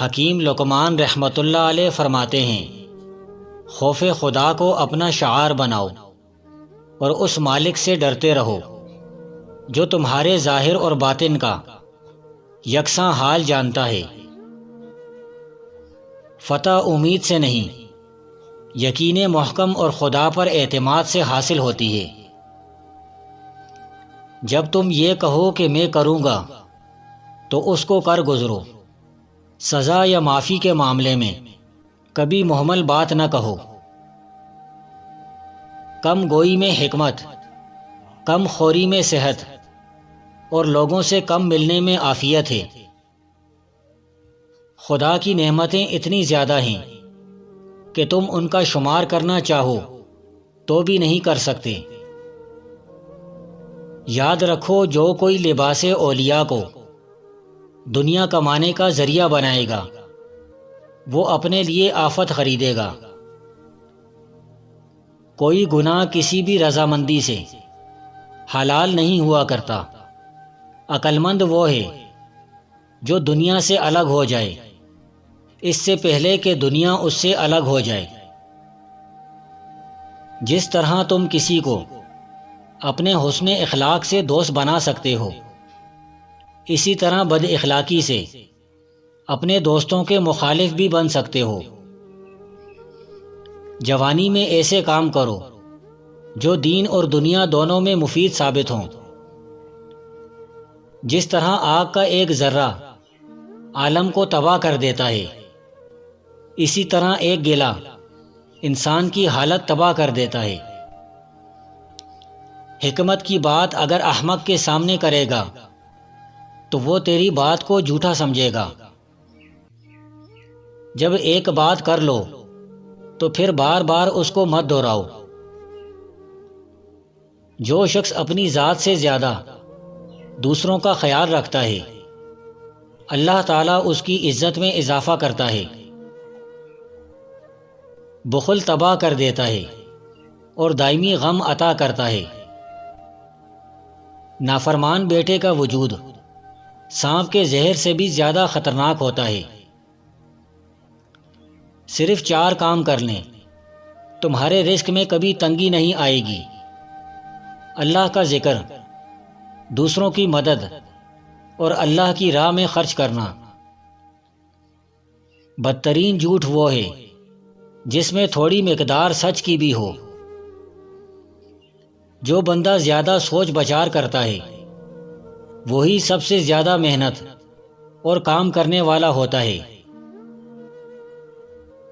حکیم لقمان رحمۃ اللہ علیہ فرماتے ہیں، خوف خدا کو اپنا شعار بناؤ اور اس مالک سے ڈرتے رہو جو تمہارے ظاہر اور باطن کا یکساں حال جانتا ہے۔ فتح امید سے نہیں، یقین محکم اور خدا پر اعتماد سے حاصل ہوتی ہے۔ جب تم یہ کہو کہ میں کروں گا تو اس کو کر گزرو۔ سزا یا معافی کے معاملے میں کبھی مہمل بات نہ کہو۔ کم گوئی میں حکمت، کم خوری میں صحت اور لوگوں سے کم ملنے میں عافیت ہے۔ خدا کی نعمتیں اتنی زیادہ ہیں کہ تم ان کا شمار کرنا چاہو تو بھی نہیں کر سکتے۔ یاد رکھو، جو کوئی لباس اولیاء کو دنیا کمانے کا ذریعہ بنائے گا وہ اپنے لیے آفت خریدے گا۔ کوئی گناہ کسی بھی رضامندی سے حلال نہیں ہوا کرتا۔ عقل مند وہ ہے جو دنیا سے الگ ہو جائے اس سے پہلے کہ دنیا اس سے الگ ہو جائے۔ جس طرح تم کسی کو اپنے حسن اخلاق سے دوست بنا سکتے ہو، اسی طرح بد اخلاقی سے اپنے دوستوں کے مخالف بھی بن سکتے ہو۔ جوانی میں ایسے کام کرو جو دین اور دنیا دونوں میں مفید ثابت ہوں۔ جس طرح آگ کا ایک ذرہ عالم کو تباہ کر دیتا ہے، اسی طرح ایک گلہ انسان کی حالت تباہ کر دیتا ہے۔ حکمت کی بات اگر احمق کے سامنے کرے گا تو وہ تیری بات کو جھوٹا سمجھے گا۔ جب ایک بات کر لو تو پھر بار بار اس کو مت دہراؤ۔ جو شخص اپنی ذات سے زیادہ دوسروں کا خیال رکھتا ہے، اللہ تعالیٰ اس کی عزت میں اضافہ کرتا ہے۔ بخل تباہ کر دیتا ہے اور دائمی غم عطا کرتا ہے۔ نافرمان بیٹے کا وجود سانپ کے زہر سے بھی زیادہ خطرناک ہوتا ہے۔ صرف 4 کام کر لیں، تمہارے رزق میں کبھی تنگی نہیں آئے گی۔ اللہ کا ذکر، دوسروں کی مدد اور اللہ کی راہ میں خرچ کرنا۔ بدترین جھوٹ وہ ہے جس میں تھوڑی مقدار سچ کی بھی ہو۔ جو بندہ زیادہ سوچ بچار کرتا ہے وہی سب سے زیادہ محنت اور کام کرنے والا ہوتا ہے۔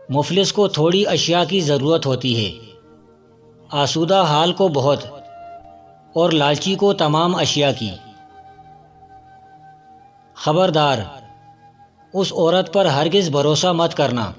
مفلس کو تھوڑی اشیاء کی ضرورت ہوتی ہے، آسودہ حال کو بہت اور لالچی کو تمام اشیاء کی۔ خبردار، اس عورت پر ہرگز بھروسہ مت کرنا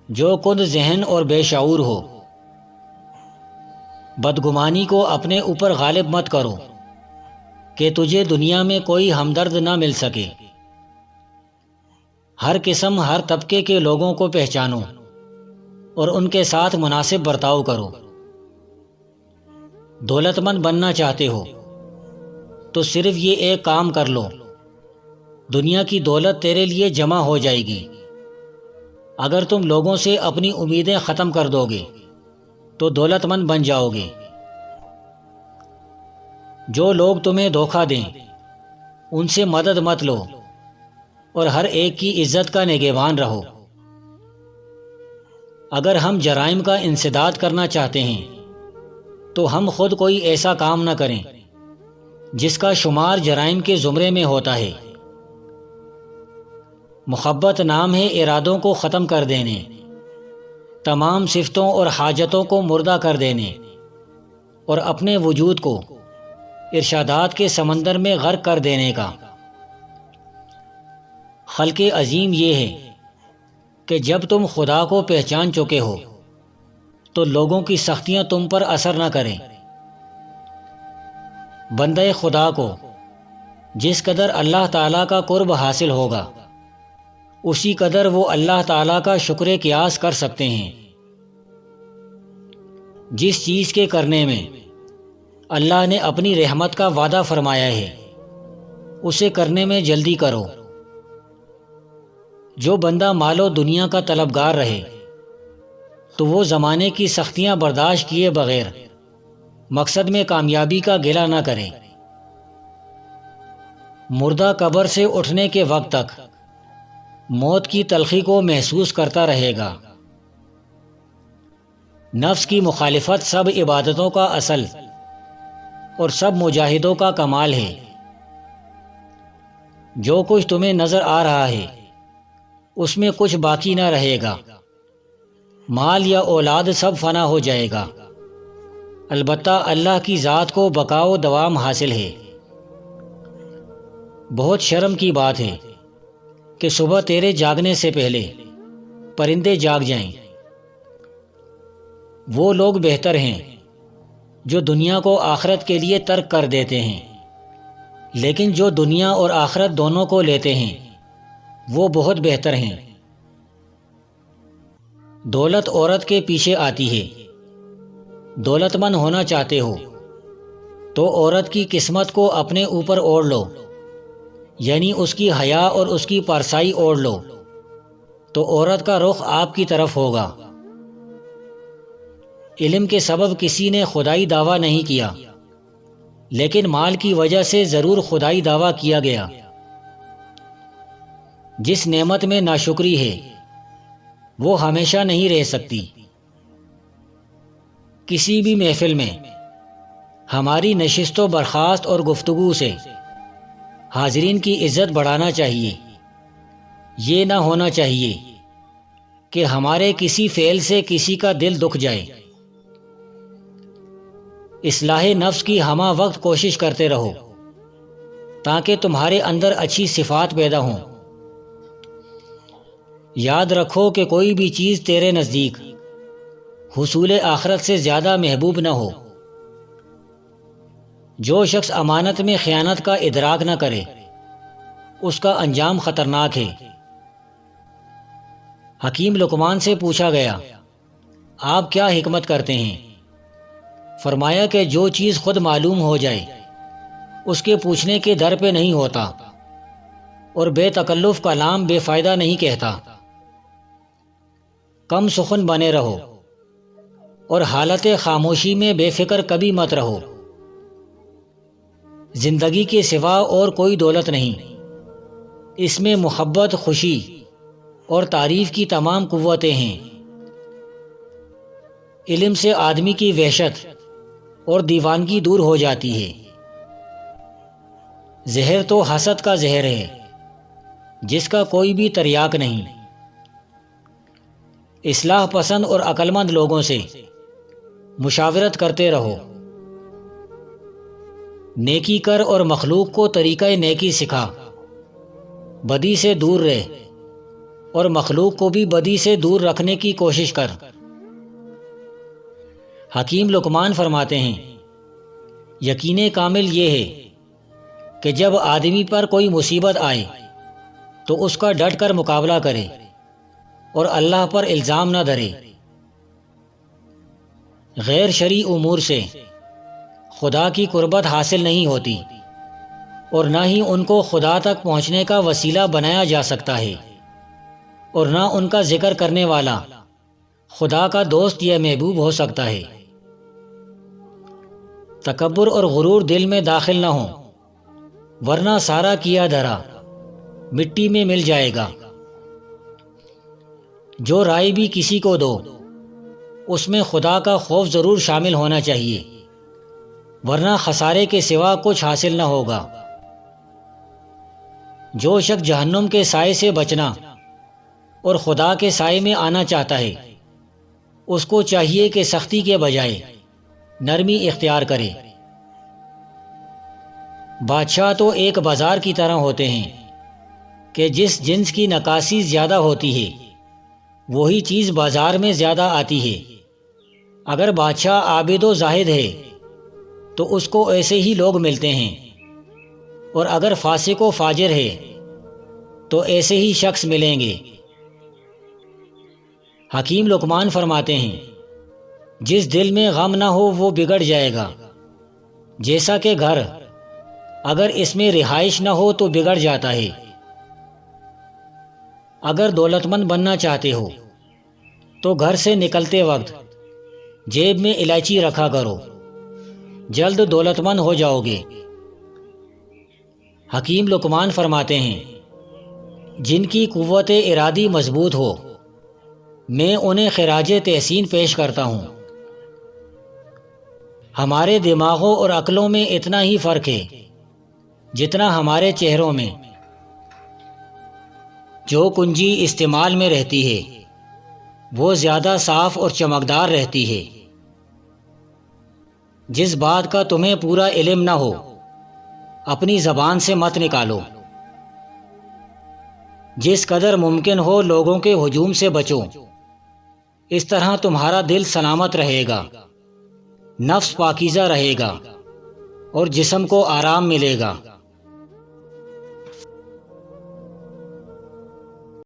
جو کند ذہن اور بے شعور ہو۔ بدگمانی کو اپنے اوپر غالب مت کرو کہ تجھے دنیا میں کوئی ہمدرد نہ مل سکے۔ ہر قسم، ہر طبقے کے لوگوں کو پہچانو اور ان کے ساتھ مناسب برتاؤ کرو۔ دولت مند بننا چاہتے ہو تو صرف یہ ایک کام کر لو، دنیا کی دولت تیرے لیے جمع ہو جائے گی۔ اگر تم لوگوں سے اپنی امیدیں ختم کر دو گے تو دولت مند بن جاؤ گے۔ جو لوگ تمہیں دھوکہ دیں ان سے مدد مت لو اور ہر ایک کی عزت کا نگہبان رہو۔ اگر ہم جرائم کا انسداد کرنا چاہتے ہیں تو ہم خود کوئی ایسا کام نہ کریں جس کا شمار جرائم کے زمرے میں ہوتا ہے۔ محبت نام ہے ارادوں کو ختم کر دینے، تمام صفتوں اور حاجتوں کو مردہ کر دینے اور اپنے وجود کو ارشادات کے سمندر میں غرق کر دینے کا۔ خلق عظیم یہ ہے کہ جب تم خدا کو پہچان چکے ہو تو لوگوں کی سختیاں تم پر اثر نہ کریں۔ بندہ خدا کو جس قدر اللہ تعالیٰ کا قرب حاصل ہوگا اسی قدر وہ اللہ تعالیٰ کا شکر قیاس کر سکتے ہیں۔ جس چیز کے کرنے میں اللہ نے اپنی رحمت کا وعدہ فرمایا ہے اسے کرنے میں جلدی کرو۔ جو بندہ مال و دنیا کا طلبگار رہے تو وہ زمانے کی سختیاں برداشت کیے بغیر مقصد میں کامیابی کا گلہ نہ کرے۔ مردہ قبر سے اٹھنے کے وقت تک موت کی تلخی کو محسوس کرتا رہے گا۔ نفس کی مخالفت سب عبادتوں کا اصل اور سب مجاہدوں کا کمال ہے۔ جو کچھ تمہیں نظر آ رہا ہے اس میں کچھ باقی نہ رہے گا، مال یا اولاد سب فنا ہو جائے گا، البتہ اللہ کی ذات کو بقا و دوام حاصل ہے۔ بہت شرم کی بات ہے کہ صبح تیرے جاگنے سے پہلے پرندے جاگ جائیں۔ وہ لوگ بہتر ہیں جو دنیا کو آخرت کے لیے ترک کر دیتے ہیں، لیکن جو دنیا اور آخرت دونوں کو لیتے ہیں وہ بہت بہتر ہیں۔ دولت عورت کے پیچھے آتی ہے۔ دولت مند ہونا چاہتے ہو تو عورت کی قسمت کو اپنے اوپر اوڑھ لو، یعنی اس کی حیا اور اس کی پارسائی اوڑھ لو، تو عورت کا رخ آپ کی طرف ہوگا۔ علم کے سبب کسی نے خدائی دعویٰ نہیں کیا، لیکن مال کی وجہ سے ضرور خدائی دعویٰ کیا گیا۔ جس نعمت میں ناشکری ہے وہ ہمیشہ نہیں رہ سکتی۔ کسی بھی محفل میں ہماری نشست و برخاست اور گفتگو سے حاضرین کی عزت بڑھانا چاہیے۔ یہ نہ ہونا چاہیے کہ ہمارے کسی فعل سے کسی کا دل دکھ جائے۔ اصلاح نفس کی ہمہ وقت کوشش کرتے رہو تاکہ تمہارے اندر اچھی صفات پیدا ہوں۔ یاد رکھو کہ کوئی بھی چیز تیرے نزدیک حصول آخرت سے زیادہ محبوب نہ ہو۔ جو شخص امانت میں خیانت کا ادراک نہ کرے اس کا انجام خطرناک ہے۔ حکیم لقمان سے پوچھا گیا، آپ کیا حکمت کرتے ہیں؟ فرمایا کہ جو چیز خود معلوم ہو جائے اس کے پوچھنے کے در پہ نہیں ہوتا، اور بے تکلف کلام بے فائدہ نہیں کہتا۔ کم سخن بنے رہو اور حالت خاموشی میں بے فکر کبھی مت رہو۔ زندگی کے سوا اور کوئی دولت نہیں، اس میں محبت، خوشی اور تعریف کی تمام قوتیں ہیں۔ علم سے آدمی کی وحشت اور دیوانگی دور ہو جاتی ہے۔ زہر تو حسد کا زہر ہے جس کا کوئی بھی تریاق نہیں۔ اصلاح پسند اور عقل مند لوگوں سے مشاورت کرتے رہو۔ نیکی کر اور مخلوق کو طریقہ نیکی سکھا، بدی سے دور رہ اور مخلوق کو بھی بدی سے دور رکھنے کی کوشش کر۔ حکیم لقمان فرماتے ہیں، یقین کامل یہ ہے کہ جب آدمی پر کوئی مصیبت آئے تو اس کا ڈٹ کر مقابلہ کرے اور اللہ پر الزام نہ دھرے۔ غیر شرعی امور سے خدا کی قربت حاصل نہیں ہوتی، اور نہ ہی ان کو خدا تک پہنچنے کا وسیلہ بنایا جا سکتا ہے، اور نہ ان کا ذکر کرنے والا خدا کا دوست یا محبوب ہو سکتا ہے۔ تکبر اور غرور دل میں داخل نہ ہو، ورنہ سارا کیا دھرا مٹی میں مل جائے گا۔ جو رائے بھی کسی کو دو اس میں خدا کا خوف ضرور شامل ہونا چاہیے، ورنہ خسارے کے سوا کچھ حاصل نہ ہوگا۔ جو شخص جہنم کے سائے سے بچنا اور خدا کے سائے میں آنا چاہتا ہے اس کو چاہیے کہ سختی کے بجائے نرمی اختیار کرے۔ بادشاہ تو ایک بازار کی طرح ہوتے ہیں کہ جس جنس کی نکاسی زیادہ ہوتی ہے وہی چیز بازار میں زیادہ آتی ہے۔ اگر بادشاہ عابد و زاہد ہے تو اس کو ایسے ہی لوگ ملتے ہیں، اور اگر فاسق و فاجر ہے تو ایسے ہی شخص ملیں گے۔ حکیم لقمان فرماتے ہیں، جس دل میں غم نہ ہو وہ بگڑ جائے گا، جیسا کہ گھر اگر اس میں رہائش نہ ہو تو بگڑ جاتا ہے۔ اگر دولت مند بننا چاہتے ہو تو گھر سے نکلتے وقت جیب میں الائچی رکھا کرو، جلد دولت مند ہو جاؤ گے۔ حکیم لقمان فرماتے ہیں، جن کی قوت ارادی مضبوط ہو میں انہیں خراج تحسین پیش کرتا ہوں۔ ہمارے دماغوں اور عقلوں میں اتنا ہی فرق ہے جتنا ہمارے چہروں میں۔ جو کنجی استعمال میں رہتی ہے وہ زیادہ صاف اور چمکدار رہتی ہے۔ جس بات کا تمہیں پورا علم نہ ہو اپنی زبان سے مت نکالو۔ جس قدر ممکن ہو لوگوں کے ہجوم سے بچو، اس طرح تمہارا دل سلامت رہے گا، نفس پاکیزہ رہے گا اور جسم کو آرام ملے گا۔